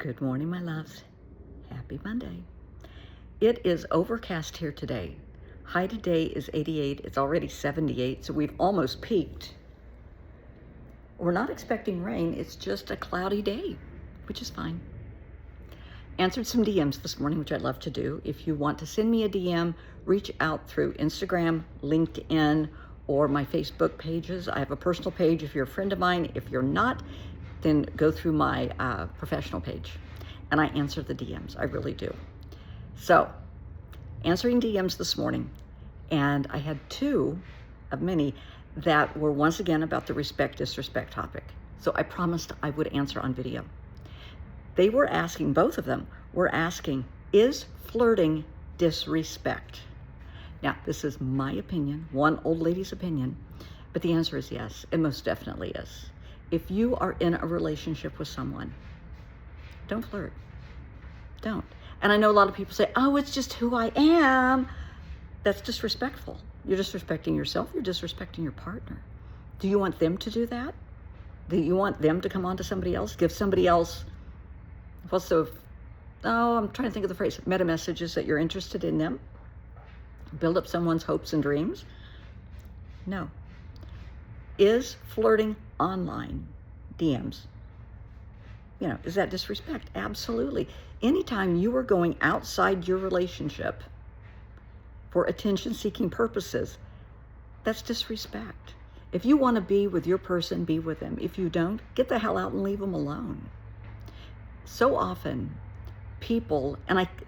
Good morning, my loves. Happy Monday. It is overcast here today. High today is 88. It's already 78, so we've almost peaked. We're not expecting rain. It's just a cloudy day, which is fine. Answered some DMs this morning, which I'd love to do. If you want to send me a DM, reach out through Instagram, LinkedIn, or my Facebook pages. I have a personal page if you're a friend of mine. If you're not, then go through my professional page. And I answer the DMs. I really do. So, answering DMs this morning, and I had two of many that were once again about the respect-disrespect topic. So I promised I would answer on video. They were asking, both of them were asking, is flirting disrespect? Now, this is my opinion, one old lady's opinion, but the answer is yes, it most definitely is. If you are in a relationship with someone, don't flirt. Don't. And I know a lot of people say, oh, it's just who I am. That's disrespectful. You're disrespecting yourself. You're disrespecting your partner. Do you want them to do that? Do you want them to come on to somebody else? Give somebody else, I'm trying to think of the phrase, meta messages that you're interested in them? Build up someone's hopes and dreams? No. Is flirting online, DMs, is that disrespect? Absolutely. Anytime you are going outside your relationship for attention-seeking purposes, that's disrespect. If you want to be with your person, be with them. If you don't, get the hell out and leave them alone. So often, people,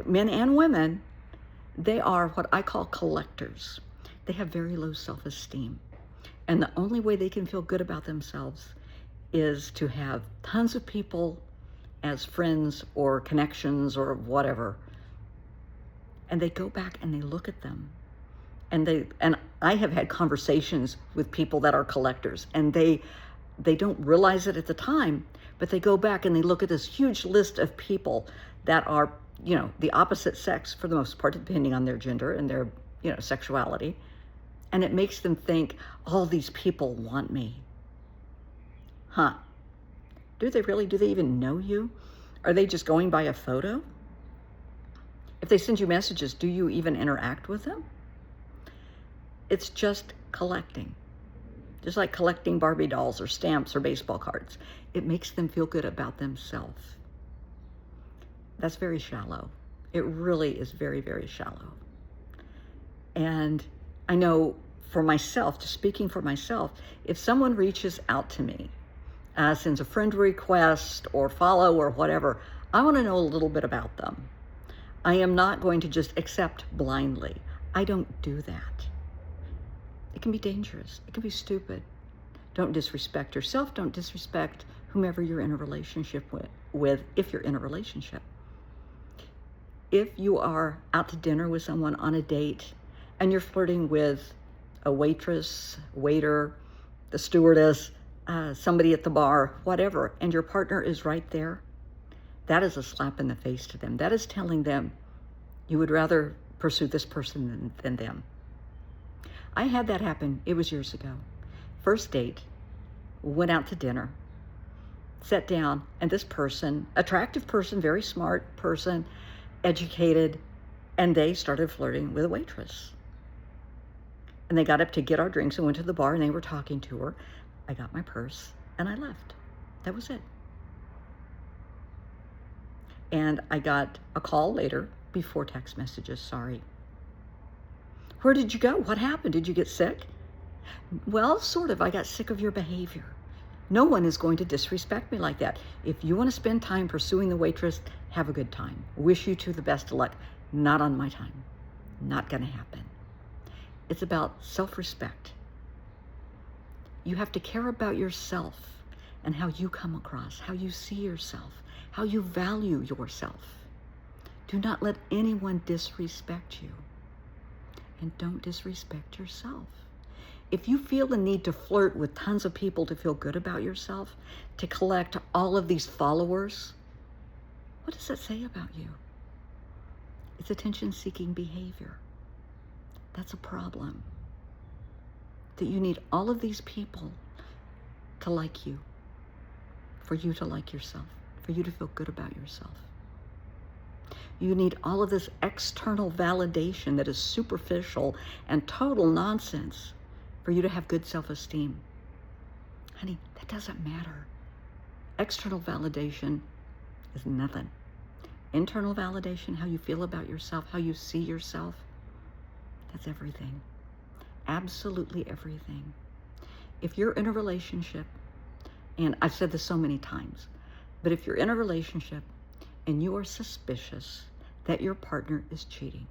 men and women, they are what I call collectors. They have very low self-esteem. And the only way they can feel good about themselves is to have tons of people as friends or connections or whatever. And they go back and they look at them. And I have had conversations with people that are collectors, and they don't realize it at the time, but they go back and they look at this huge list of people that are, the opposite sex for the most part, depending on their gender and their, sexuality. And it makes them think, all these people want me. Huh? Do they really? Do they even know you? Are they just going by a photo? If they send you messages, do you even interact with them? It's just collecting. Just like collecting Barbie dolls or stamps or baseball cards. It makes them feel good about themselves. That's very shallow. It really is very, very shallow. And I know for myself, just speaking for myself, if someone reaches out to me, sends a friend request or follow or whatever, I want to know a little bit about them. I am not going to just accept blindly. I don't do that. It can be dangerous. It can be stupid. Don't disrespect yourself. Don't disrespect whomever you're in a relationship with if you're in a relationship. If you are out to dinner with someone on a date and you're flirting with a waitress, waiter, the stewardess, somebody at the bar, whatever, and your partner is right there, that is a slap in the face to them. That is telling them you would rather pursue this person than them. I had that happen. It was years ago. First date, went out to dinner, sat down, and this person, attractive person, very smart person, educated, and they started flirting with a waitress. And they got up to get our drinks and went to the bar, and they were talking to her. I got my purse, and I left. That was it. And I got a call later, before text messages, sorry. Where did you go? What happened? Did you get sick? Well, sort of. I got sick of your behavior. No one is going to disrespect me like that. If you want to spend time pursuing the waitress, have a good time. Wish you two the best of luck. Not on my time. Not going to happen. It's about self-respect. You have to care about yourself and how you come across, how you see yourself, how you value yourself. Do not let anyone disrespect you. And don't disrespect yourself. If you feel the need to flirt with tons of people to feel good about yourself, to collect all of these followers, what does that say about you? It's attention-seeking behavior. That's a problem. That you need all of these people to like you, for you to like yourself. for you to feel good about yourself. You need all of this external validation that is superficial and total nonsense for you to have good self-esteem. Honey, that doesn't matter. External validation is nothing. Internal validation, how you feel about yourself, how you see yourself, that's everything. Absolutely everything. If you're in a relationship, and I've said this so many times, but if you're in a relationship and you are suspicious that your partner is cheating,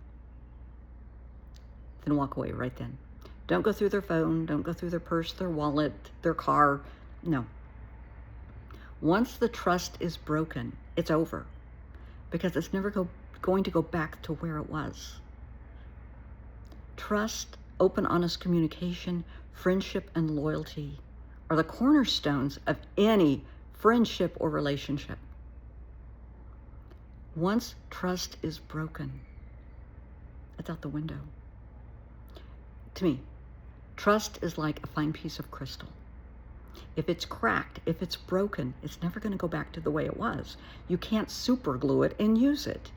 then walk away right then. Don't go through their phone, don't go through their purse, their wallet, their car. No. Once the trust is broken, it's over, because it's never going to go back to where it was. Trust, open, honest communication, friendship, and loyalty are the cornerstones of any friendship or relationship. Once trust is broken, it's out the window. To me, trust is like a fine piece of crystal. If it's cracked, if it's broken, it's never going to go back to the way it was. You can't super glue it and use it.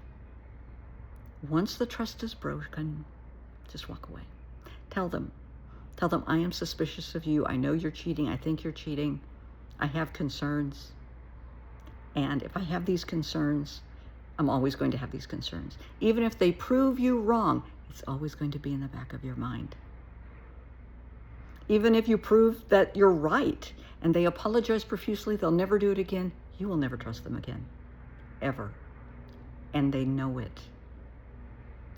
Once the trust is broken, just walk away. Tell them, I am suspicious of you. I know you're cheating. I think you're cheating. I have concerns. And if I have these concerns, I'm always going to have these concerns. Even if they prove you wrong, it's always going to be in the back of your mind. Even if you prove that you're right and they apologize profusely, they'll never do it again, you will never trust them again. Ever. And they know it.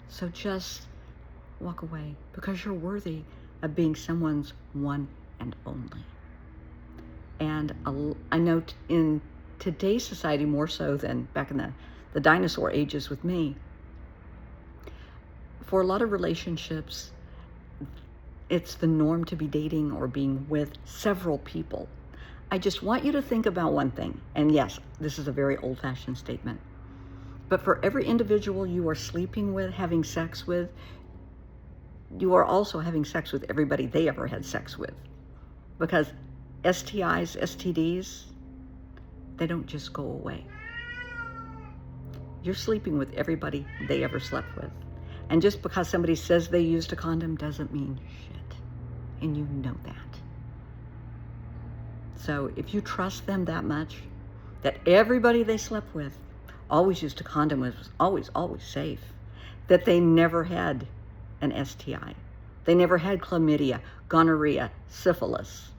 So just walk away, because you're worthy of being someone's one and only. And I know in today's society, more so than back in the dinosaur ages with me, for a lot of relationships, it's the norm to be dating or being with several people. I just want you to think about one thing. And yes, this is a very old-fashioned statement. But for every individual you are sleeping with, having sex with, you are also having sex with everybody they ever had sex with. Because STIs, STDs, they don't just go away. You're sleeping with everybody they ever slept with. And just because somebody says they used a condom doesn't mean shit. And you know that. So if you trust them that much, that everybody they slept with always used a condom, was always safe, that they never had an STI, they never had chlamydia, gonorrhea, syphilis,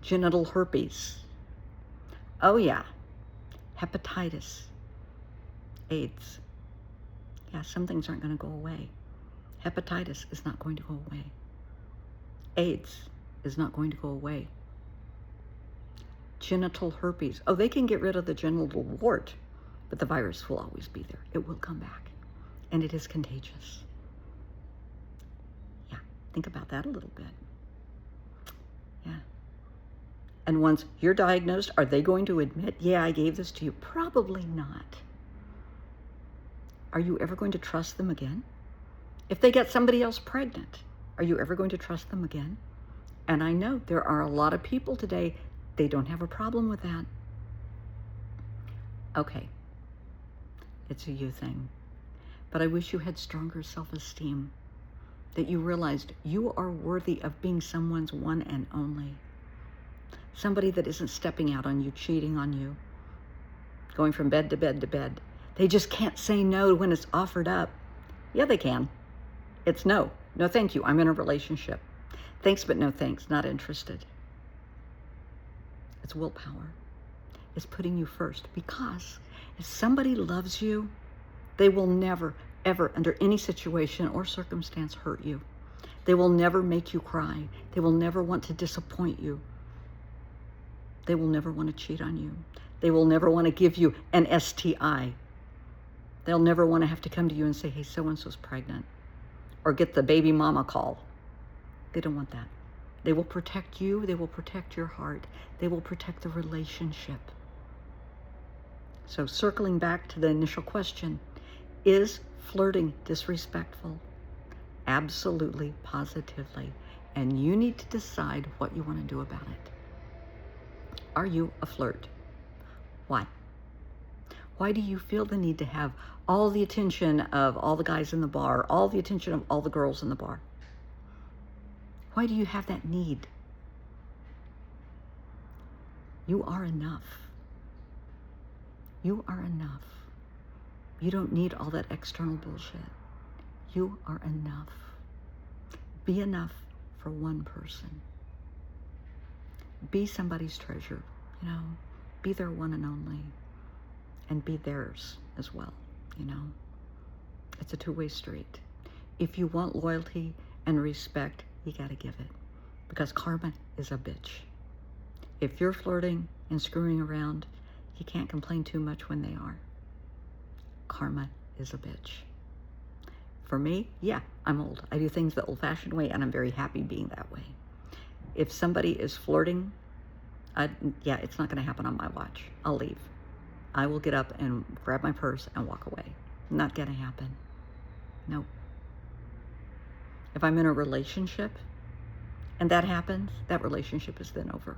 genital herpes, oh yeah, hepatitis, AIDS. Yeah, some things aren't going to go away. Hepatitis is not going to go away. AIDS is not going to go away. Genital herpes. Oh, they can get rid of the genital wart, but the virus will always be there. It will come back. And it is contagious. Yeah, think about that a little bit. Yeah. And once you're diagnosed, are they going to admit, yeah, I gave this to you? Probably not. Are you ever going to trust them again? If they get somebody else pregnant, are you ever going to trust them again? And I know there are a lot of people today, they don't have a problem with that. Okay, it's a you thing. But I wish you had stronger self-esteem, that you realized you are worthy of being someone's one and only. Somebody that isn't stepping out on you, cheating on you, going from bed to bed to bed. They just can't say no when it's offered up. Yeah, they can. It's no. No, thank you. I'm in a relationship. Thanks, but no thanks. Not interested. It's willpower. It's putting you first. Because if somebody loves you, they will never, ever, under any situation or circumstance, hurt you. They will never make you cry. They will never want to disappoint you. They will never want to cheat on you. They will never want to give you an STI. They'll never want to have to come to you and say, hey, so-and-so's pregnant, or get the baby mama call. They don't want that. They will protect you. They will protect your heart. They will protect the relationship. So circling back to the initial question, is flirting disrespectful? Absolutely, positively. And you need to decide what you want to do about it. Are you a flirt? Why? Why do you feel the need to have all the attention of all the guys in the bar, all the attention of all the girls in the bar? Why do you have that need? You are enough. You are enough. You don't need all that external bullshit. You are enough. Be enough for one person. Be somebody's treasure, you know. Be their one and only. And be theirs as well, you know. It's a two-way street. If you want loyalty and respect, you gotta give it. Because karma is a bitch. If you're flirting and screwing around, you can't complain too much when they are. Karma is a bitch. For me, yeah, I'm old. I do things the old-fashioned way, and I'm very happy being that way. If somebody is flirting, yeah, it's not going to happen on my watch. I'll leave. I will get up and grab my purse and walk away. Not going to happen. Nope. If I'm in a relationship and that happens, that relationship is then over.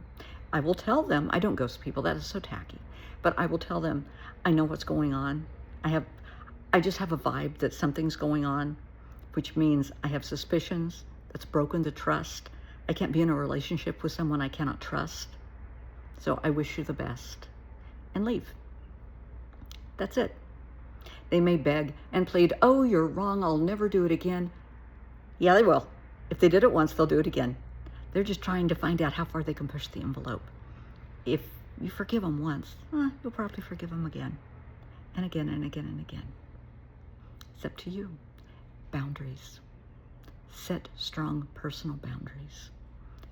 I will tell them, I don't ghost people, that is so tacky, but I will tell them, I know what's going on. I just have a vibe that something's going on, which means I have suspicions. That's broken the trust. I can't be in a relationship with someone I cannot trust. So I wish you the best and leave. That's it. They may beg and plead, oh, you're wrong, I'll never do it again. Yeah, they will. If they did it once, they'll do it again. They're just trying to find out how far they can push the envelope. If you forgive them once, you'll probably forgive them again and again and again and again. It's up to you. Boundaries. Set strong personal boundaries.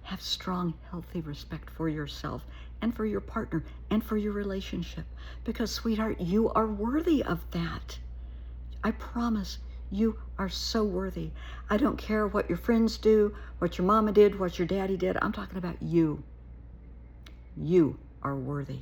Have strong, healthy respect for yourself and for your partner and for your relationship. Because, sweetheart, you are worthy of that. I promise you are so worthy. I don't care what your friends do, what your mama did, what your daddy did. I'm talking about you. You are worthy.